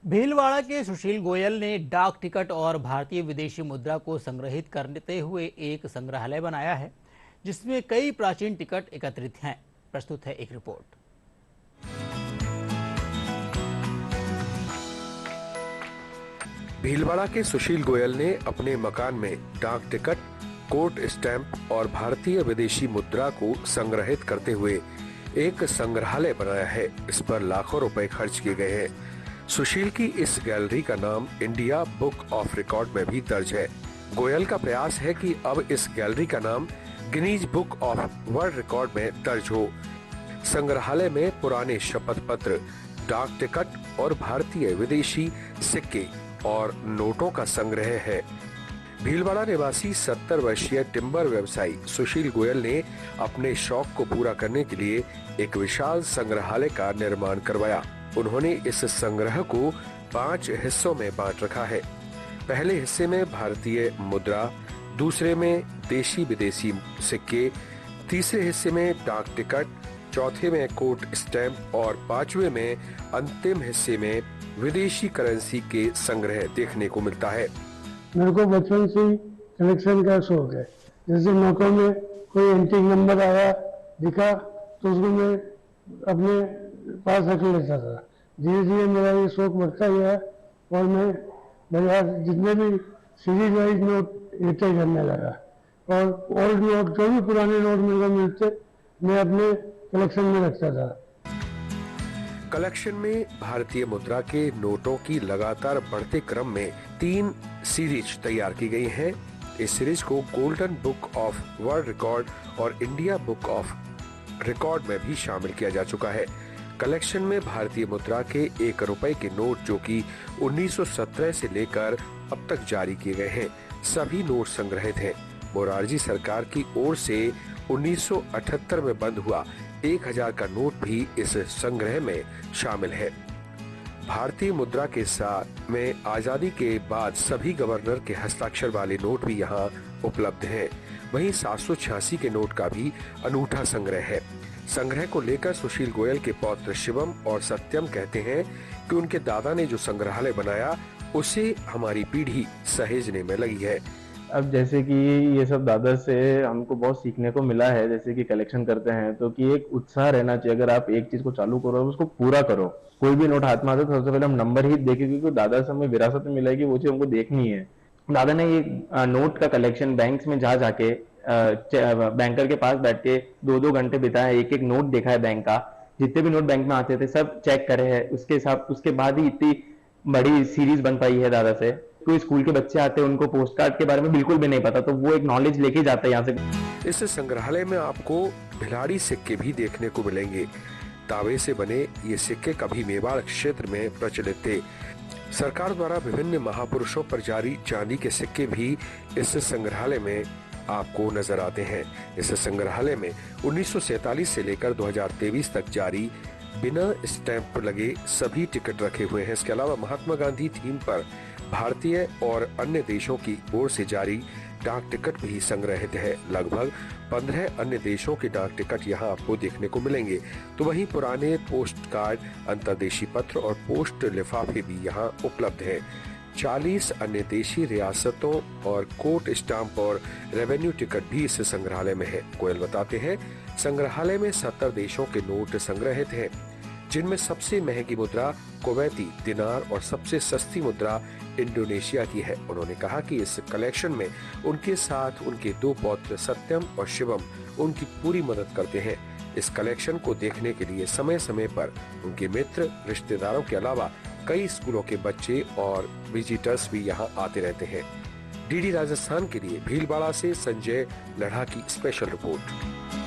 भीलवाड़ा के सुशील गोयल ने डाक टिकट और भारतीय विदेशी मुद्रा को संग्रहित करते हुए एक संग्रहालय बनाया है जिसमें कई प्राचीन टिकट एकत्रित हैं। प्रस्तुत है एक रिपोर्ट। भीलवाड़ा के सुशील गोयल ने अपने मकान में डाक टिकट, कोर्ट स्टैंप और भारतीय विदेशी मुद्रा को संग्रहित करते हुए एक संग्रहालय बनाया है। इस पर लाखों रुपए खर्च किए गए हैं। सुशील की इस गैलरी का नाम इंडिया बुक ऑफ रिकॉर्ड में भी दर्ज है। गोयल का प्रयास है कि अब इस गैलरी का नाम Guinness book of world record में दर्ज हो। संग्रहालय में पुराने शपथ पत्र, डाक टिकट और भारतीय विदेशी सिक्के और नोटों का संग्रह है। भीलवाड़ा निवासी 70 वर्षीय टिम्बर व्यवसायी सुशील गोयल ने अपने शौक को पूरा करने के लिए एक विशाल संग्रहालय का निर्माण करवाया। उन्होंने इस संग्रह को 5 हिस्सों में बांट रखा है। पहले हिस्से में भारतीय मुद्रा, दूसरे में देशी विदेशी सिक्के, तीसरे हिस्से में डाक टिकट, चौथे में कोर्ट स्टैंप और 5वें में अंतिम हिस्से में विदेशी करेंसी के संग्रह देखने को मिलता है। मेरे को बचपन से ही कलेक्शन का शौक है। जैसे नोटों में कोई एंटीक नंबर आया दिखा तो उसको मैं अपने पास रख लेता था। धीरे धीरे मेरा ये शौक बढ़ता गया और मैं बाजार जितने भी सीरीज वाइज नोट इकट्ठे करने लगा और ओल्ड नोट जो भी पुराने नोट मेरे को मिलते मैं अपने कलेक्शन में रखता था। कलेक्शन में भारतीय मुद्रा के नोटों की लगातार बढ़ते क्रम में 3 सीरीज तैयार की गई हैं। इस सीरीज को golden book of world record और इंडिया बुक ऑफ रिकॉर्ड में भी शामिल किया जा चुका है। कलेक्शन में भारतीय मुद्रा के 1 रुपए के नोट जो कि 1917 से लेकर अब तक जारी किए गए हैं, सभी नोट संग्रहित हैं। मोरारजी सरकार की ओर से 1978 में बंद हुआ 1000 का नोट भी इस संग्रह में शामिल है। भारतीय मुद्रा के साथ में आजादी के बाद सभी गवर्नर के हस्ताक्षर वाले नोट भी यहाँ उपलब्ध हैं। वहीं 786 के नोट का भी अनूठा संग्रह है। संग्रह को लेकर सुशील गोयल के पौत्र शिवम और सत्यम कहते हैं कि उनके दादा ने जो संग्रहालय बनाया उसे हमारी पीढ़ी सहेजने में लगी है। अब जैसे कि ये सब दादा से हमको बहुत सीखने को मिला है, जैसे कि कलेक्शन करते हैं तो कि एक उत्साह रहना चाहिए। अगर आप एक चीज को चालू करो उसको पूरा करो। कोई भी नोट हाथ में आता है तो सबसे पहले हम नंबर ही देखें, क्योंकि दादा से हमें विरासत में मिला है कि वो चीज हमको देखनी है। दादा ने ये नोट का कलेक्शन बैंक में जा जाके बैंकर के पास बैठ के 2-2 घंटे बिताए, एक एक नोट देखा है बैंक का। जितने भी नोट बैंक में आते थे सब चेक करे हैं। उसके बाद ही इतनी बड़ी सीरीज बन पाई है दादा से। कोई स्कूल के बच्चे आते हैं उनको पोस्ट कार्ड के बारे में बिल्कुल भी नहीं पता, तो वो एक नॉलेज लेके जाता है यहाँ से। इस संग्रहालय में आपको भिलाड़ी सिक्के भी देखने को मिलेंगे। तांबे से बने ये सिक्के कभी मेवाड़ क्षेत्र में प्रचलित थे। सरकार द्वारा विभिन्न महापुरुषों पर जारी चांदी के सिक्के भी इस संग्रहालय में आपको नजर आते हैं। इस संग्रहालय में 1947 से लेकर 2023 तक जारी बिना स्टैंप लगे सभी टिकट रखे हुए हैं। इसके अलावा महात्मा गांधी थीम पर भारतीय और अन्य देशों की ओर से जारी डाक टिकट भी संग्रहित है। लगभग 15 अन्य देशों के डाक टिकट यहाँ आपको देखने को मिलेंगे। तो वहीं पुराने पोस्ट कार्ड, अंतर्देशीय पत्र और पोस्ट लिफाफे भी यहाँ उपलब्ध हैं। 40 अन्य देशी रियासतों और कोर्ट स्टाम्प और रेवेन्यू टिकट भी इस संग्रहालय में है। गोयल बताते हैं संग्रहालय में 70 देशों के नोट संग्रहित हैं, जिनमें सबसे महंगी मुद्रा कुवैती दिनार और सबसे सस्ती मुद्रा इंडोनेशिया की है। उन्होंने कहा कि इस कलेक्शन में उनके साथ उनके 2 पौत्र सत्यम और शिवम उनकी पूरी मदद करते हैं। इस कलेक्शन को देखने के लिए समय समय पर उनके मित्र, रिश्तेदारों के अलावा कई स्कूलों के बच्चे और विजिटर्स भी यहाँ आते रहते हैं। डीडी राजस्थान के लिए भीलवाड़ा से संजय लढ़ा की स्पेशल रिपोर्ट।